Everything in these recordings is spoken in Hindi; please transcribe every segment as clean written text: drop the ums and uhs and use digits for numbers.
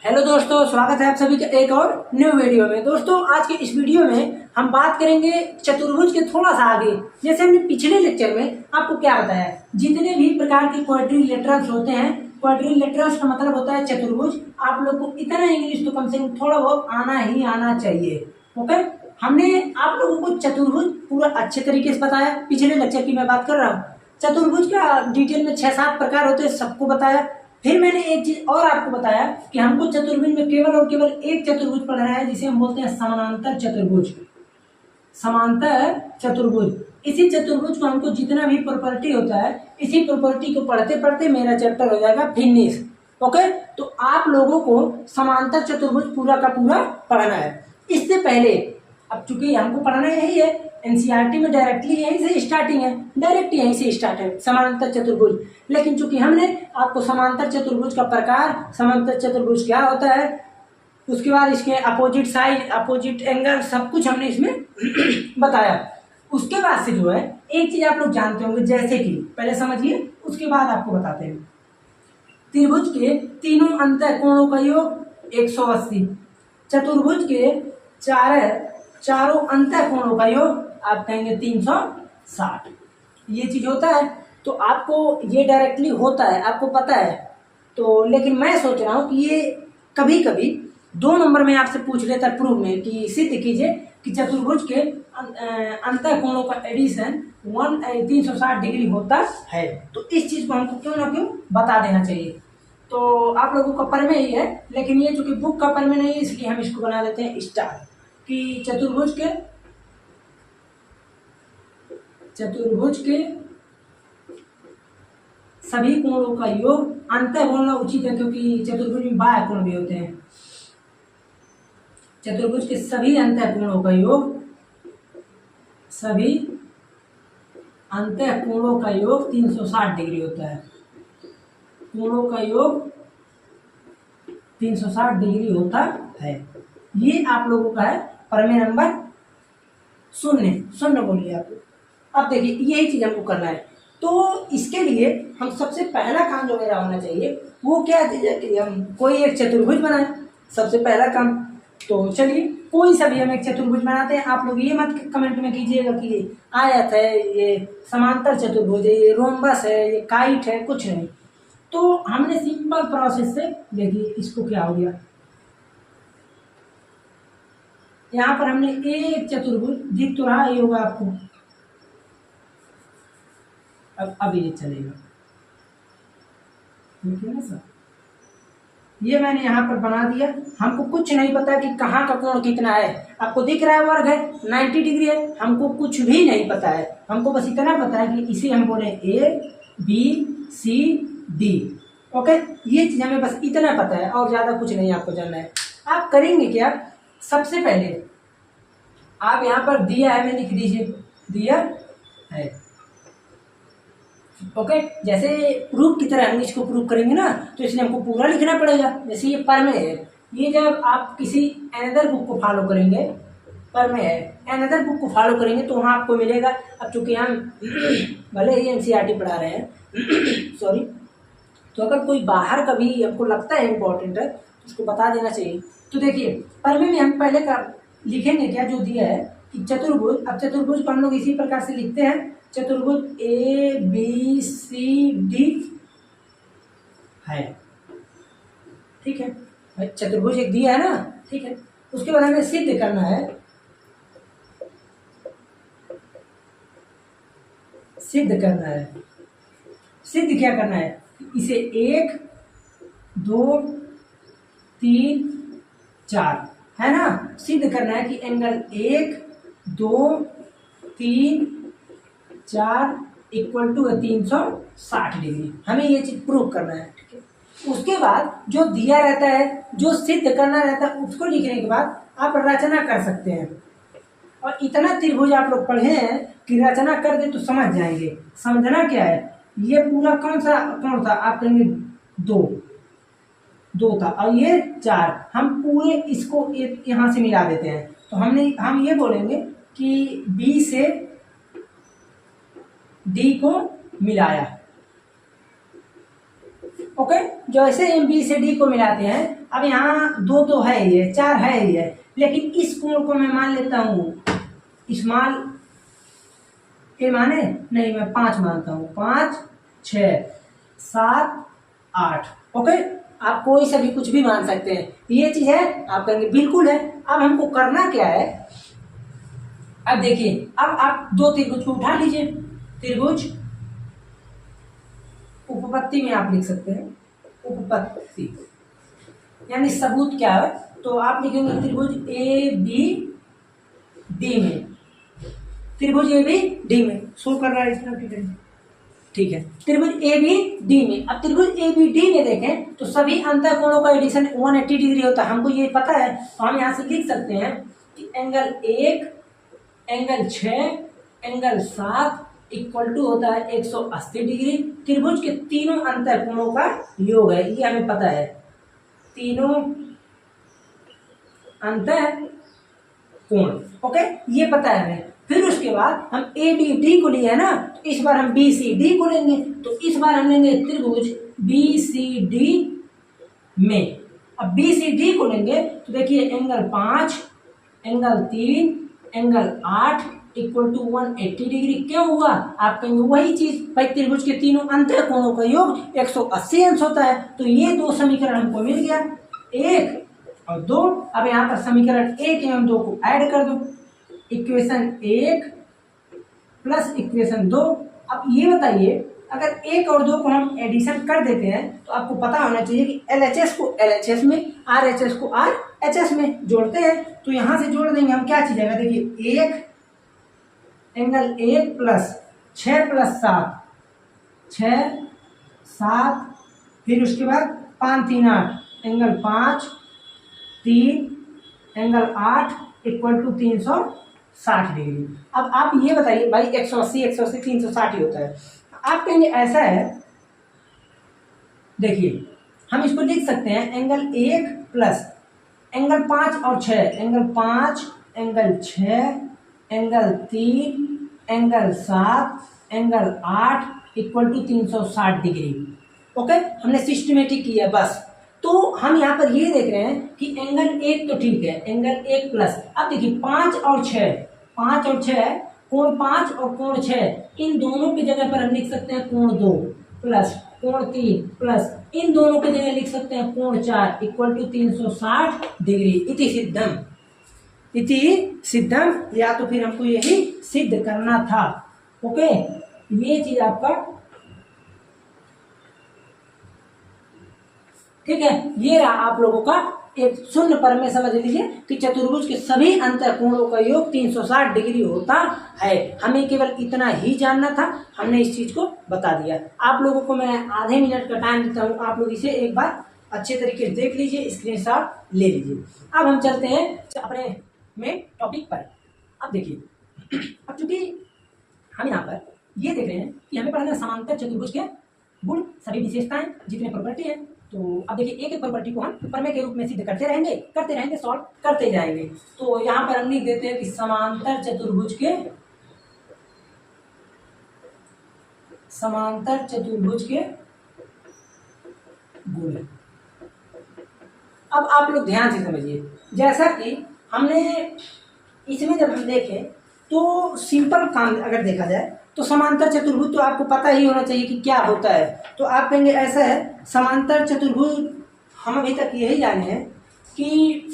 हेलो दोस्तों, स्वागत है आप सभी का एक और न्यू वीडियो में। दोस्तों, आज के इस वीडियो में हम बात करेंगे चतुर्भुज के थोड़ा सा आगे। जैसे हमने पिछले लेक्चर में आपको क्या बताया, जितने भी प्रकार के क्वाड्रिलेटरल्स होते हैं, क्वाड्रिलेटरल्स का मतलब होता है चतुर्भुज। आप लोग को इतना इंग्लिश तो कम से कम थोड़ा बहुत आना ही आना चाहिए। ओके, हमने आप लोगों को चतुर्भुज पूरा अच्छे तरीके से बताया। पिछले लेक्चर की मैं बात कर रहा हूँ। चतुर्भुज का डिटेल में 6-7 प्रकार होते हैं, सबको बताया। फिर मैंने एक चीज और आपको बताया कि हमको चतुर्भुज में केवल और केवल एक चतुर्भुज पढ़ना है, जिसे हम बोलते हैं समानांतर चतुर्भुज। समांतर चतुर्भुज, इसी चतुर्भुज को हमको जितना भी प्रॉपर्टी होता है, इसी प्रॉपर्टी को पढ़ते पढ़ते मेरा चैप्टर हो जाएगा फिनिश। ओके, तो आप लोगों को समांतर चतुर्भुज पूरा का पूरा पढ़ना है। इससे पहले, अब चूंकि हमको पढ़ना यही है, एनसीईआरटी में डायरेक्टली यहीं से स्टार्टिंग है, डायरेक्ट यहीं से स्टार्ट है समांतर चतुर्भुज। लेकिन चूंकि हमने आपको समांतर चतुर्भुज का प्रकार, समांतर चतुर्भुज क्या होता है, उसके बाद इसके अपोजिट साइड, अपोजिट एंगल, सब कुछ हमने इसमें बताया। उसके बाद से जो है एक चीज आप लोग जानते होंगे, जैसे कि पहले समझिए, उसके बाद आपको बताते हैं। त्रिभुज के तीनों अंतःकोणों का योग 180, चतुर्भुज के चारों अंतःकोणों का योग आप कहेंगे 360। ये चीज होता है, तो आपको ये डायरेक्टली होता है, आपको पता है। तो लेकिन मैं सोच रहा हूँ कि ये कभी कभी 2 नंबर में आपसे पूछ लेता है प्रूफ में कि सिद्ध कीजिए कि चतुर्भुज के अंतःकोणों का एडिशन 360 डिग्री होता है। तो इस चीज को हमको क्यों ना क्यों बता देना चाहिए। तो आप लोगों का पर में ही है, लेकिन ये चूंकि बुक का पर में नहीं है, इसलिए हम इसको बना देते हैं स्टार कि चतुर्भुज के सभी कोणों का योग, अंतः बोलना उचित है क्योंकि चतुर्भुज में बाह्य कोण भी होते हैं। चतुर्भुज के सभी अंतःकोणों का योग, सभी अंतःकोणों का योग 360 डिग्री होता है। कोणों का योग 360 डिग्री होता है। ये आप लोगों का है प्रमेय नंबर 0 बोलिए आप। अब देखिए, यही चीज हमको करना है। तो इसके लिए हम सबसे पहला काम जो मेरा होना चाहिए वो क्या है कि हम कोई एक चतुर्भुज बनाएं। सबसे पहला काम, तो चलिए कोई सा भी हम एक चतुर्भुज बनाते हैं। आप लोग ये मत कमेंट में कीजिएगा कि ये आयत है, ये समांतर चतुर्भुज है, ये रोम्बस है, ये काइट है, कुछ नहीं। तो हमने सिंपल प्रोसेस से, देखिए इसको क्या हो गया, यहाँ पर हमने एक चतुर्भुज, दिख तो रहा ये होगा आपको। अब ये चलेगा, ठीक है ना सर। ये मैंने यहाँ पर बना दिया। हमको कुछ नहीं पता कि कहाँ का कोण कितना है। आपको दिख रहा है वर्ग है 90 डिग्री है, हमको कुछ भी नहीं पता है। हमको बस इतना पता है कि इसे हम बोले A B C D। Okay, ये चीज हमें बस इतना पता है और ज्यादा कुछ नहीं आपको जानना है। आप करेंगे क्या, सबसे पहले आप यहाँ पर दिया है में लिख दीजिए, दिया है। ओके, जैसे प्रूफ की तरह हम इसको प्रूफ करेंगे ना, तो इसलिए हमको पूरा लिखना पड़ेगा। जैसे ये पर में है, ये जब आप किसी अनदर बुक को फॉलो करेंगे, पर में है, अनदर बुक को फॉलो करेंगे तो वहाँ आपको मिलेगा। अब चूंकि हम भले ही एनसीईआरटी पढ़ा रहे हैं सॉरी, तो अगर कोई बाहर का भी हमको लगता है इम्पोर्टेंट है तो उसको बता देना चाहिए। तो देखिए, पर में हम पहले का लिखेंगे क्या, जो दिया है कि चतुर्भुज। अब चतुर्भुज को हम लोग इसी प्रकार से लिखते हैं, चतुर्भुज ABCD है, ठीक है। चतुर्भुज एक दिया है ना, ठीक है। उसके बाद हमें सिद्ध करना है, सिद्ध क्या करना है, इसे 1 2 3 4 है ना, सिद्ध करना है कि एंगल 1 2 3 4 इक्वल टू 360 डिग्री। हमें ये चीज प्रूव करना है, ठीक है। उसके बाद जो दिया रहता है, जो सिद्ध करना रहता है, उसको लिखने के बाद आप रचना कर सकते हैं। और इतना त्रिभुज आप लोग पढ़े हैं कि रचना कर दे तो समझ जाएंगे। समझना क्या है, ये पूरा कौन सा कोण था, आप कहेंगे 2 था, और ये 4। हम पूरे इसको यहाँ से मिला देते हैं, तो हम ये बोलेंगे कि B से D को मिलाया। ओके, जो ऐसे हम बी से डी को मिलाते हैं, अब यहाँ दो तो है ही है, चार है ही है, लेकिन इस कोण को मैं मान लेता हूँ स्मॉल ए माने नहीं, मैं 5 मानता हूँ, 5 6 7 8। ओके, आप कोई सा भी कुछ भी मान सकते हैं, ये चीज है, आप कहेंगे बिल्कुल है। अब हमको करना क्या है, अब देखिए, अब आप दो त्रिभुज को उठा लीजिए, त्रिभुज उपपत्ति में आप लिख सकते हैं, उपपत्ति यानी सबूत क्या है, तो आप लिखेंगे त्रिभुज ए बी डी में, त्रिभुज ए बी डी में शो कर रहा है इसमें, ठीक है, त्रिभुज ए बी डी में। अब त्रिभुज ए बी डी में देखें तो सभी अंतर कोणों का एडिशन 180 डिग्री होता है, हमको ये पता है, तो हम यहाँ से लिख सकते हैं कि angle 1, angle 6, angle 7 equal to होता है 180 डिग्री। त्रिभुज के तीनों अंतर कोणों का योग है, ये हमें पता है, तीनों अंतर कोण, ओके, ये पता है हमें। फिर उसके बाद हम ए बी डी को लिए है ना, तो इस बार हम बी सी डी को लेंगे, तो इस बार हम लेंगे त्रिभुज बी सी डी में। अब बी सी डी को लेंगे तो देखिए angle 5, angle 3, angle 8 equal to 180 degree. क्यों हुआ, आप कहेंगे वही चीज भाई, त्रिभुज के तीनों अंतर कोणों का योग 180 अंश होता है, तो ये दो समीकरण हमको मिल गया, 1 और 2। अब यहाँ पर समीकरण 1 एवं 2 को ऐड कर दो, इक्वेशन 1 प्लस इक्वेशन 2। अब ये बताइए, अगर 1 और 2 को हम एडिशन कर देते हैं तो आपको पता होना चाहिए कि LHS को LHS में, RHS को RHS में जोड़ते हैं, तो यहाँ से जोड़ देंगे हम, क्या चीज है, देखिए 1 एंगल 1 प्लस 6 प्लस 7 6 7, फिर उसके बाद 5 3 8 angle 5 3 angle 8 equal to 360 degree. अब आप ये बताइए भाई, 180 180 360 ही होता है, आप कहेंगे ऐसा है, देखिए हम इसको लिख सकते हैं एंगल 1 प्लस एंगल 5 और 6, angle 5 angle 6 angle 3 angle 7 angle 8 equal to 360 degree. Okay, हमने सिस्टमेटिक किया बस। तो हम यहाँ पर ये देख रहे हैं कि एंगल 1 तो ठीक है, एंगल 1 प्लस, अब देखिए 5 और 6, 5 और 6, कोण 5 और कोण 6, इन दोनों की जगह पर हम लिख सकते हैं कोण 2 प्लस कोण 3 प्लस इन दोनों की जगह लिख सकते हैं कोण 4 इक्वल टू 360 डिग्री। इति सिद्धम, इति सिद्धम, या तो फिर हमको यही सिद्ध करना था। ओके, ये चीज आपका ठीक है, ये रहा आप लोगों का एक शून्य पर में समझ लीजिए कि चतुर्भुज के सभी अंतर कोणों का योग 360 डिग्री होता है। हमें केवल इतना ही जानना था, हमने इस चीज को बता दिया। आप लोगों को मैं आधे मिनट का टाइम देता हूँ, आप लोग इसे एक बार अच्छे तरीके से देख लीजिए, स्क्रीनशॉट ले लीजिए। अब हम चलते हैं अपने मेन टॉपिक पर। अब देखिए, अब चूंकि हम यहाँ पर ये देख रहे हैं कि हमें पढ़ना समांतर चतुर्भुज के गुण, सभी विशेषताएं, जितने प्रॉपर्टी है। तो अब देखिए एक एक प्रॉपर्टी को हम प्रमेय के रूप में सिद्ध करते रहेंगे, सॉल्व करते जाएंगे। तो यहाँ पर हम लिख देते हैं कि समांतर चतुर्भुज के गुण। अब आप लोग ध्यान से समझिए, जैसा कि हमने इसमें जब हम देखें तो सिंपल काम अगर देखा जाए तो समांतर चतुर्भुज तो आपको पता ही होना चाहिए कि क्या होता है। तो आप कहेंगे ऐसा है, समांतर चतुर्भुज हम अभी तक यही जाने हैं कि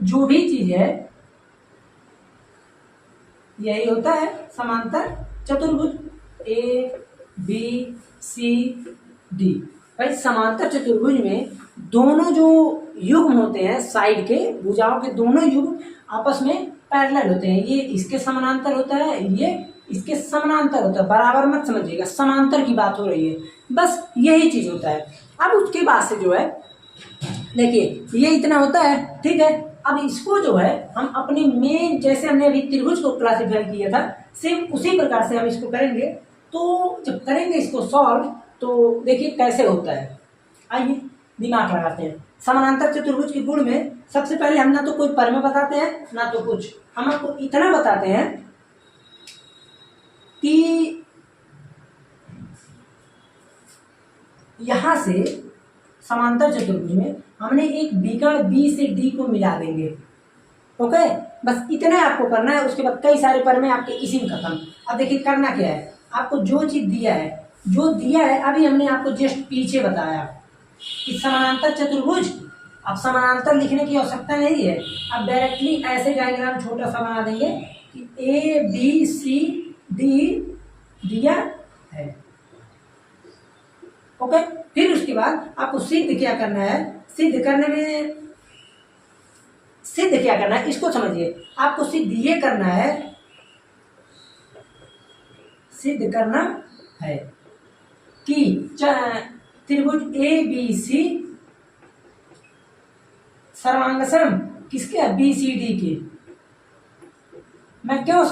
जो भी चीज है यही होता है समांतर चतुर्भुज, ए बी सी डी। भाई समांतर चतुर्भुज में दोनों जो युग्म होते हैं, साइड के भुजाओं के दोनों युग्म आपस में पैरेलल होते हैं। ये इसके समानांतर होता है, ये इसके समानांतर होता है, बराबर मत समझिएगा, समांतर की बात हो रही है, बस यही चीज होता है। अब उसके बाद से जो है देखिए ये इतना होता है, ठीक है। अब इसको जो है हम अपने मेन, जैसे हमने अभी त्रिभुज को क्लासिफाई किया था, सेम उसी प्रकार से हम इसको करेंगे। तो जब करेंगे इसको सॉल्व तो देखिए कैसे होता है, आइए दिमाग लगाते हैं। समानांतर चतुर्भुज के गुण में सबसे पहले हम ना तो कोई प्रमेय बताते हैं ना तो कुछ, हम आपको इतना बताते हैं कि यहां से समांतर चतुर्भुज में हमने एक विकर्ण बी से डी को मिला देंगे। ओके, बस इतना आपको करना है। उसके बाद कई सारे पर में आपके इसी में खत्म। अब देखिए करना क्या है, आपको जो चीज दिया है अभी हमने आपको जस्ट पीछे बताया कि समानांतर चतुर्भुज। अब समानांतर लिखने की आवश्यकता नहीं है, अब डायरेक्टली ऐसे डायग्राम छोटा सा बना देंगे कि ए बी सी डी दिया है। ओके, फिर उसके बाद आपको सिद्ध क्या करना है, सिद्ध क्या करना है इसको समझिए। आपको सिद्ध ये करना है, सिद्ध करना है कि त्रिभुज ए बी सी सर्वांगसम किसके है, बी सी डी के। मैं क्यों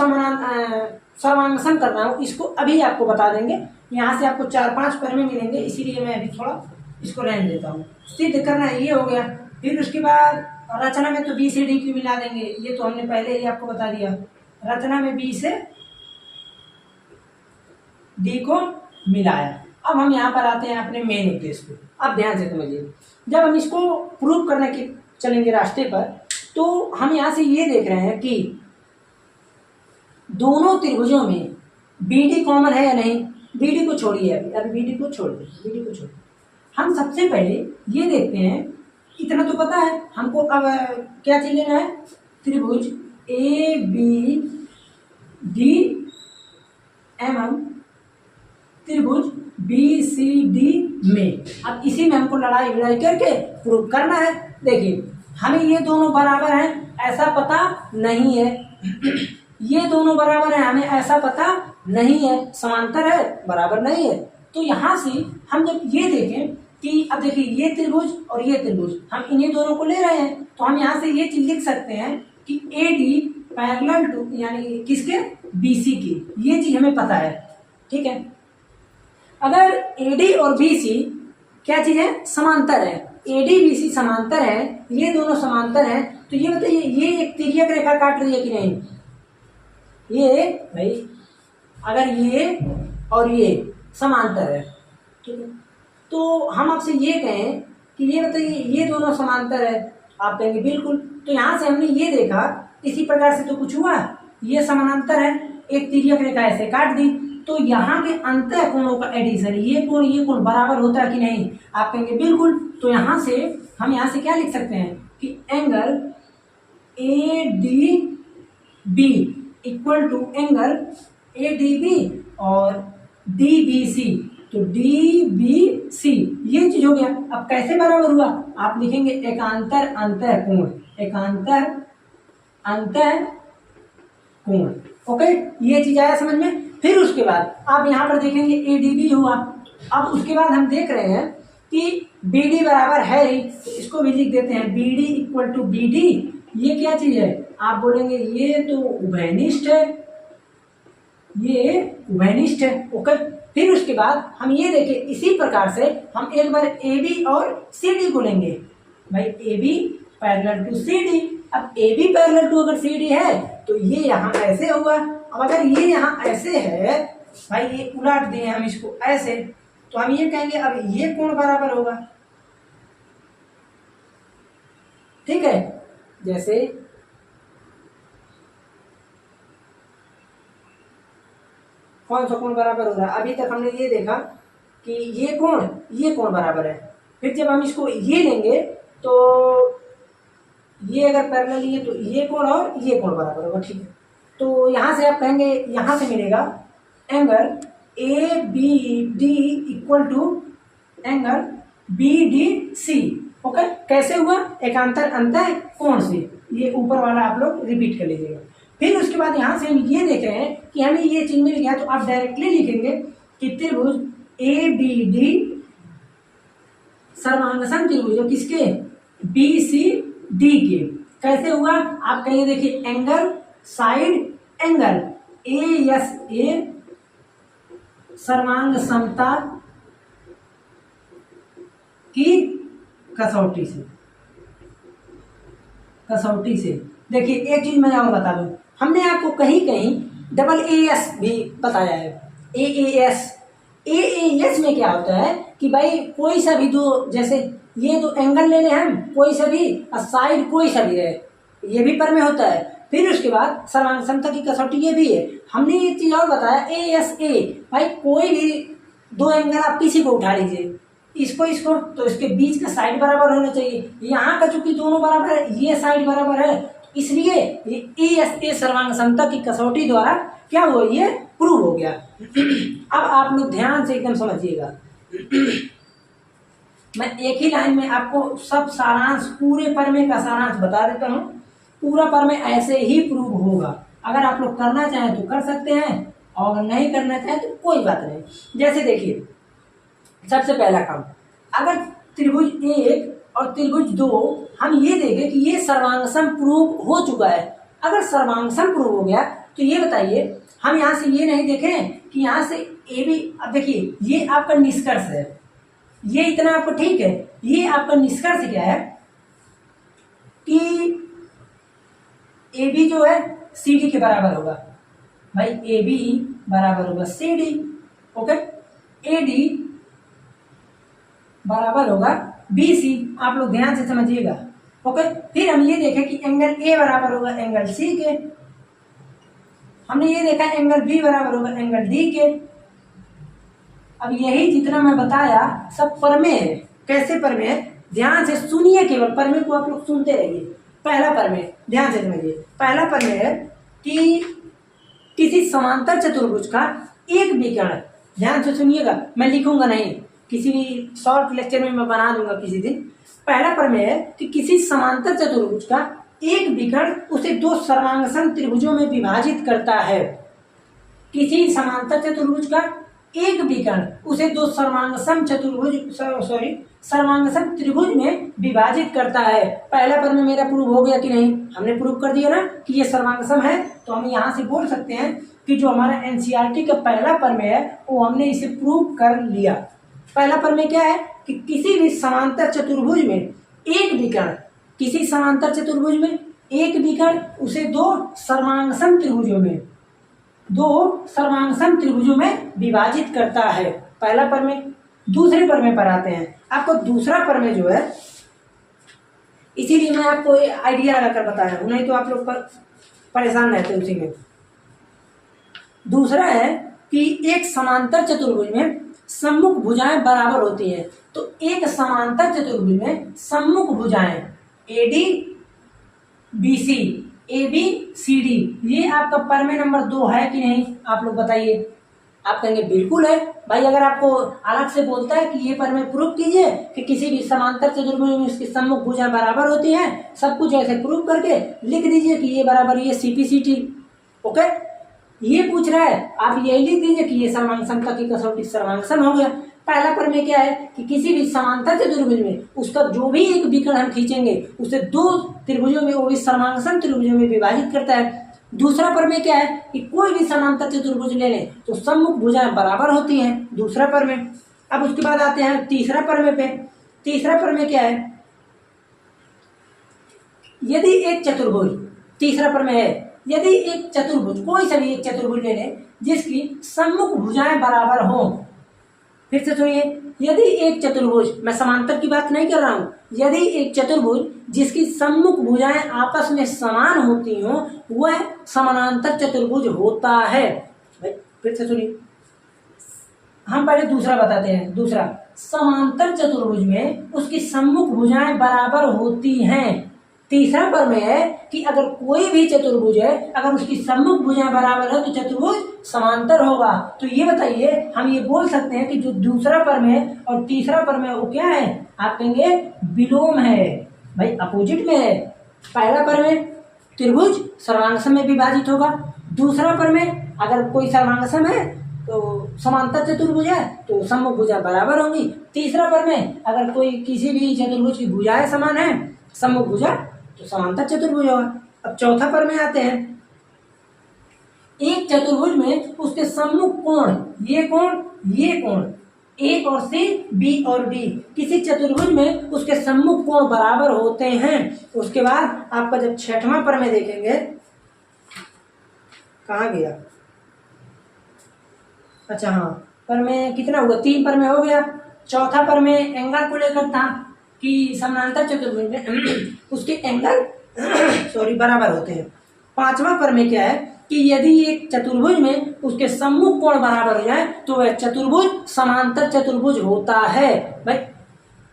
सर्वांगसम कर रहा हूँ इसको अभी आपको बता देंगे। यहाँ से आपको 4-5 पर में मिलेंगे, इसीलिए मैं अभी थोड़ा इसको रहने देता हूँ। सिद्ध करना ये हो गया। फिर उसके बाद रचना में तो बी से डी को मिला देंगे, ये तो हमने पहले ही आपको बता दिया। रचना में बी से डी को मिलाया। अब हम यहाँ पर आते हैं अपने मेन उद्देश्य को। अब ध्यान से समझिए, जब हम इसको प्रूव करने के चलेंगे रास्ते पर, तो हम यहाँ से ये देख रहे हैं कि दोनों त्रिभुजों में बी डी कॉमन है या नहीं। बी डी को छोड़िए, अभी बी डी को छोड़ दीजिए, हम सबसे पहले ये देखते हैं, इतना तो पता है हमको। अब क्या चीज लेना है, त्रिभुज ए बी डी एवं त्रिभुज बी सी डी में। अब इसी में हमको लड़ाई करके प्रूव करना है। देखिए हमें ये दोनों बराबर हैं ऐसा पता नहीं है, ये दोनों बराबर हैं हमें ऐसा पता नहीं है, समांतर है बराबर नहीं है। तो यहाँ से हम जब ये देखें कि अब देखिए ये त्रिभुज और ये त्रिभुज, हम इन्हीं दोनों को ले रहे हैं, तो हम यहाँ से ये चीज लिख सकते हैं कि ए डी पैरेलल टू, यानी किसके, बी सी की। ये चीज हमें पता है, ठीक है। अगर ए डी और बी सी क्या चीज है, समांतर है, ए डी बी सी समांतर है, ये दोनों समांतर हैं, तो ये बताइए ये एक तिर्यक रेखा काट रही है कि नहीं। ये भाई अगर ये और ये समांतर है, ठीक है, तो हम आपसे ये कहें कि ये बताइए ये दोनों समांतर है, आप कहेंगे बिल्कुल। तो यहाँ से हमने ये देखा, इसी प्रकार से तो कुछ हुआ, ये समानांतर है, एक तिर्यक रेखा ऐसे काट दी, तो यहाँ के अंतः कोणों का एडिशन, ये कोण बराबर होता है कि नहीं, आप कहेंगे बिल्कुल। तो यहाँ से हम यहाँ से क्या लिख सकते हैं कि angle A D B equal to angle A D B और डी बी सी, तो डी बी सी ये चीज हो गया। अब कैसे बराबर हुआ, आप लिखेंगे एकांतर अंतः कोण, एकांतर अंतः कोण। ओके, ये चीज आया समझ में। फिर उसके बाद आप यहाँ पर देखेंगे ए डी बी हुआ। अब उसके बाद हम देख रहे हैं कि बी डी बराबर है ही, तो इसको भी लिख देते हैं B D equal to B D. ये क्या चीज है, आप बोलेंगे ये तो उभयनिष्ठ है, ये उभयनिष्ठ है। ओके, फिर उसके बाद हम ये देखें, इसी प्रकार से हम एक बार ए बी और सी डी को लेंगे। भाई A B parallel to C D, अब ए बी पैरेलल टू अगर सी डी है तो ये यहाँ ऐसे होगा। अब अगर ये यहाँ ऐसे है, भाई ये उलट दिए हम इसको ऐसे, तो हम ये कहेंगे अब ये कोण बराबर होगा, ठीक है। जैसे कौन सा कोण बराबर हो रहा है, अभी तक हमने ये देखा कि ये कोण बराबर है। फिर जब हम इसको ये लेंगे तो ये अगर पैरेलल है तो ये कोण और ये कोण बराबर होगा, ठीक है। तो यहाँ से आप कहेंगे, यहाँ से मिलेगा angle A B D equal to angle B D C. Okay, कैसे हुआ, एकांतर अंतः कोण से। ये ऊपर वाला आप लोग रिपीट कर लीजिएगा। फिर उसके बाद यहाँ से हम ये देख रहे हैं कि हमें ये चीज मिल गया, तो आप डायरेक्टली लिखेंगे कि त्रिभुज ए बी डी सर्वांगसम त्रिभुज किसके, बी सी डी के। कैसे हुआ, आप कहिए देखिए angle side angle A S A सर्वांग समता की कसौटी से। देखिए एक चीज मैं और बता दूं, हमने आपको कहीं कहीं डबल ए एस भी बताया है। ए एस में क्या होता है कि भाई कोई सा भी दो, जैसे ये तो एंगल लेने हम कोई सा भी और साइड कोई सा भी है, ये भी पर में होता है। फिर उसके बाद सर्वांग समता की कसौटी ये भी है। हमने ये चीज और बताया ए एस ए, भाई कोई भी दो एंगल आप किसी को उठा लीजिए, इसको तो इसके बीच का साइड बराबर होना चाहिए। यहाँ का चूंकि दोनों बराबर है, ये साइड बराबर है, इसलिए ये ए एस ए सर्वांग समता की कसौटी द्वारा क्या हुआ, ये प्रूव हो गया। अब आप लोग ध्यान से एकदम समझिएगा, मैं एक ही लाइन में आपको सब सारांश पूरे परमे का सारांश बता देता हूँ। पूरा परमे ऐसे ही प्रूव होगा। अगर आप लोग करना चाहें तो कर सकते हैं, और नहीं करना चाहें तो कोई बात नहीं। जैसे देखिए, सबसे पहला काम, अगर त्रिभुज 1 और त्रिभुज 2 हम ये देखें कि ये सर्वांगसम प्रूव हो चुका है। अगर सर्वांगसम प्रूव हो गया तो ये बताइए, हम यहाँ से ये नहीं देखें कि यहाँ से ए बी, अब देखिए ये आपका निष्कर्ष है, ये इतना आपको ठीक है। ये आपका निष्कर्ष क्या है कि ए बी जो है सी डी के बराबर होगा। भाई ए बी बराबर होगा C D, okay. A D बराबर होगा बी सी, आप लोग ध्यान से समझिएगा, ओके। फिर हम ये देखें कि एंगल ए बराबर होगा एंगल सी के। हमने ये देखा एंगल बी बराबर होगा एंगल डी के। अब यही जितना मैं बताया सब परमेय है। कैसे परमेय है, ध्यान से सुनिए, केवल परमेय को आप लोग सुनते रहिए। पहला परमेय ध्यान से समझिए, पहला परमेय है कि किसी समांतर चतुर्भुज का एक विकर्ण, ध्यान से सुनिएगा, मैं लिखूंगा नहीं, किसी भी शॉर्ट लेक्चर में मैं बना दूंगा किसी दिन। पहला प्रमेय है कि किसी समांतर चतुर्भुज का एक विकर्ण उसे दो सर्वांगसम त्रिभुजों में विभाजित करता है। किसी समांतर चतुर्भुज का एक विकर्ण उसे दो सर्वांगसम सर्वांगसम त्रिभुज में विभाजित करता है। पहला प्रमेय मेरा प्रूव हो गया कि नहीं, हमने प्रूव कर दिया ना कि ये सर्वांगसम है। तो हम यहाँ से बोल सकते हैं कि जो हमारा एनसीईआरटी का पहला प्रमेय है वो हमने इसे प्रूव कर लिया। पहला प्रमेय क्या है कि किसी भी समांतर चतुर्भुज में एक विकर्ण, किसी समांतर चतुर्भुज में एक विकर्ण उसे दो सर्वांगसम त्रिभुजों में विभाजित करता है। पहला प्रमेय। दूसरे प्रमेय पर आते हैं। आपको दूसरा प्रमेय जो है, इसीलिए मैं आपको आइडिया लगाकर बताया हूं, नहीं तो आप लोग परेशान रहते उसी में। दूसरा है कि एक समांतर चतुर्भुज में सम्मुख भुजाएं बराबर होती हैं। तो एक समांतर चतुर्भुज में सम्मुख भुजाएं A D B C, A B C D, ये आपका प्रमेय नंबर 2 है कि नहीं, आप लोग बताइए। आप कहेंगे बिल्कुल है भाई। अगर आपको अलग से बोलता है कि ये प्रमेय प्रूव कीजिए कि किसी भी समांतर चतुर्भुज में उसकी सम्मुख भुजाएं बराबर होती हैं, सब कुछ ऐसे प्रूव करके लिख दीजिए कि ये बराबर ये सीपीसीटी, ओके। ये पूछ रहा है, आप यही लिख दीजिए कि ये सर्वांग समता की कसौटी सर्वांगसम हो गया। पहला प्रमेय क्या है कि किसी भी समांतर चतुर्भुज में उसका जो भी एक विकर्ण हम खींचेंगे उसे दो त्रिभुजों में, वो भी सर्वांगसम त्रिभुजों में विभाजित करता है। दूसरा प्रमेय क्या है कि कोई भी समांतर चतुर्भुज ले लें तो सम्मुख भुजाएं बराबर होती हैं, दूसरा प्रमेय। अब उसके बाद आते हैं तीसरा प्रमेय पे। तीसरा प्रमेय क्या है, यदि एक चतुर्भुज, तीसरा प्रमेय है यदि एक चतुर्भुज, कोई सा भी एक चतुर्भुज ले लें जिसकी सम्मुख भुजाएं बराबर हो। फिर से सुनिए, यदि एक चतुर्भुज, मैं समांतर की बात नहीं कर रहा हूं, यदि एक चतुर्भुज जिसकी सम्मुख भुजाएं आपस में समान होती हो वह समानांतर चतुर्भुज होता है। भाई फिर से सुनिए, हम पहले दूसरा बताते हैं। दूसरा, समांतर चतुर्भुज में उसकी सम्मुख भुजाएं बराबर होती हैं। तीसरा प्रमेय है कि अगर कोई भी चतुर्भुज है, अगर उसकी सम्मुख भुजाएं बराबर है तो चतुर्भुज समांतर होगा। तो ये बताइए, हम ये बोल सकते हैं कि जो दूसरा प्रमेय और तीसरा प्रमेय वो क्या है, आप कहेंगे विलोम है, भाई अपोजिट में है। पहला प्रमेय त्रिभुज सर्वांगसम में विभाजित होगा। दूसरा प्रमेय अगर कोई सर्वांगसम है तो समांतर चतुर्भुज है तो सम्मुख भुजा बराबर होंगी। तीसरा प्रमेय अगर कोई किसी भी चतुर्भुज की भुजाएं समान है, सम्मुख भुजा, तो समांतर चतुर्भुज होगा। अब चौथा प्रमेय आते हैं, एक चतुर्भुज में उसके सम्मुख कोण, ये कोण ए और सी, बी और डी, किसी चतुर्भुज में उसके सम्मुख कोण बराबर होते हैं। उसके बाद आपका जब छठवां प्रमेय देखेंगे, कहाँ गया, अच्छा हाँ, प्रमेय कितना हुआ, 3 प्रमेय हो गया। चौथा प्रमेय एंगल को लेकर था कि समानांतर चतुर्भुज में उसके एंगल बराबर होते हैं। पांचवा प्रमेय क्या है कि यदि एक चतुर्भुज में उसके सम्मुख कोण बराबर हो जाए तो वह चतुर्भुज समांतर चतुर्भुज होता है। भाई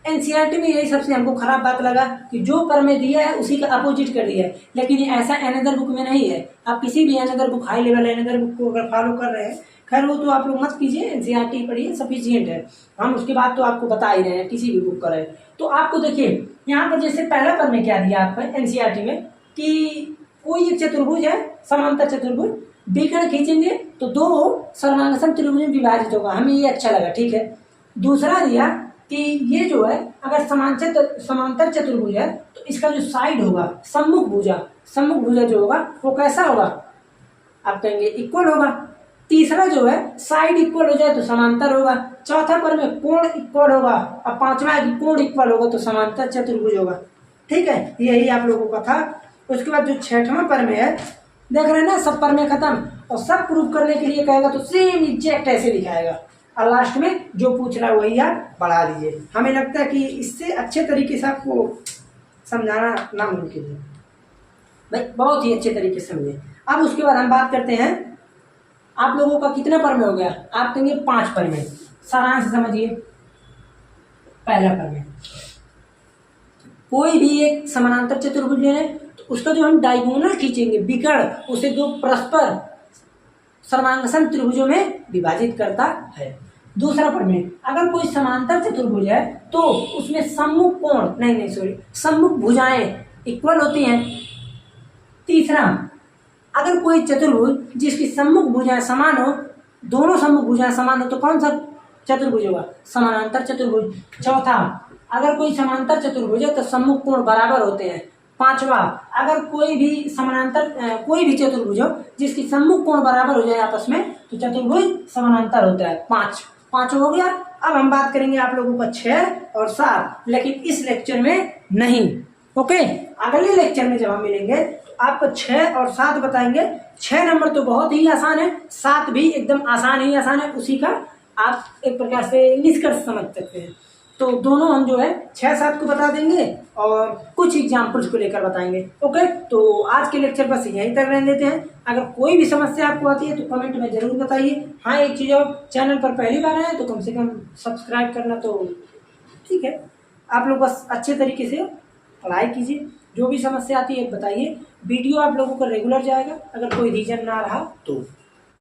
एनसीईआरटी में यही सबसे हमको खराब बात लगा कि जो प्रमेय दिया है उसी का अपोजिट कर दिया है, लेकिन ये ऐसा अनदर बुक में नहीं है। आप किसी भी another book, high level another book को अगर फॉलो कर रहे हैं, खैर वो तो आप लोग मत कीजिए, एनसीईआरटी पढ़िए, सफिशिएंट है। हम उसके बाद तो आपको बता ही रहे हैं, किसी भी बुक का रहे तो आपको देखिए यहाँ पर जैसे पहला प्रमेय क्या दिया आपको एनसीईआरटी में कि कोई एक चतुर्भुज है, समांतर चतुर्भुज, विकर्ण खींचेंगे तो दो सर्वांगसम त्रिभुज में विभाजित होगा। हमें ये अच्छा लगा, ठीक है। दूसरा दिया कि ये जो है अगर समांतर चतुर्भुज है तो इसका जो साइड होगा सम्मुख भुजा जो होगा वो कैसा होगा, आप कहेंगे इक्वल होगा। तीसरा जो है साइड इक्वल हो जाए तो समांतर होगा। चौथा प्रमेय कोण इक्वल होगा, और पांचवा कोण इक्वल होगा तो समांतर चतुर्भुज होगा, ठीक है। यही आप लोगों का था। उसके बाद जो छठवां प्रमेय है, देख रहे हैं ना, सब प्रमेय खत्म, और सब प्रूव करने के लिए कहेगा तो सेम एग्जैक्ट ऐसे दिखाएगा, और लास्ट में जो पूछ रहा है वही आप बढ़ा दीजिए। हमें लगता है कि इससे अच्छे तरीके से आपको समझाना नामुमकिन है भाई, बहुत ही अच्छे तरीके से समझे। अब उसके बाद हम बात करते हैं, आप लोगों का कितना प्रमेय हो गया, आप कहेंगे 5 प्रमेय। सारांश समझिए। पहला प्रमेय, कोई भी एक समानांतर चतुर्भुज ले लें तो उसका जो हम डायगोनल खींचेंगे विकर्ण, उसे दो परस्पर सर्वांगसम त्रिभुजों में विभाजित करता है। दूसरा प्रमेय, अगर कोई समांतर चतुर्भुज है तो उसमें सम्मुख कोण सम्मुख भुजाएं इक्वल होती हैं। तीसरा, अगर कोई चतुर्भुज जिसकी सम्मुख भुजाएं समान हो, दोनों सम्मुख भुजाएं समान हो तो कौन सा चतुर्भुज होगा, समानांतर चतुर्भुज। चौथा, अगर कोई समांतर चतुर्भुज है तो सम्मुख कोण बराबर होते हैं। पांचवा, अगर कोई भी चतुर्भुज हो जिसकी सम्मुख कोण बराबर हो जाए आपस में तो चतुर्भुज समानांतर होता है। पांच हो गया। अब हम बात करेंगे आप लोगों का 6 और 7, लेकिन इस लेक्चर में नहीं, ओके। अगले लेक्चर में जब हम मिलेंगे तो आपको 6 और 7 बताएंगे। 6 नंबर तो बहुत ही आसान है, 7 भी एकदम आसान है, उसी का आप एक प्रकार से निष्कर्ष समझ सकते हैं। तो दोनों हम जो है 6-7 को बता देंगे और कुछ एग्जाम्पल्स को लेकर बताएंगे, ओके। तो आज के लेक्चर बस यहीं तक रहने देते हैं। अगर कोई भी समस्या आपको आती है तो कमेंट में जरूर बताइए। हाँ, एक चीज़ और, चैनल पर पहली बार आए तो कम से कम सब्सक्राइब करना तो ठीक है। आप लोग बस अच्छे तरीके से पढ़ाई कीजिए, जो भी समस्या आती है बताइए। वीडियो आप लोगों को रेगुलर जाएगा, अगर कोई रीजन ना रहा तो।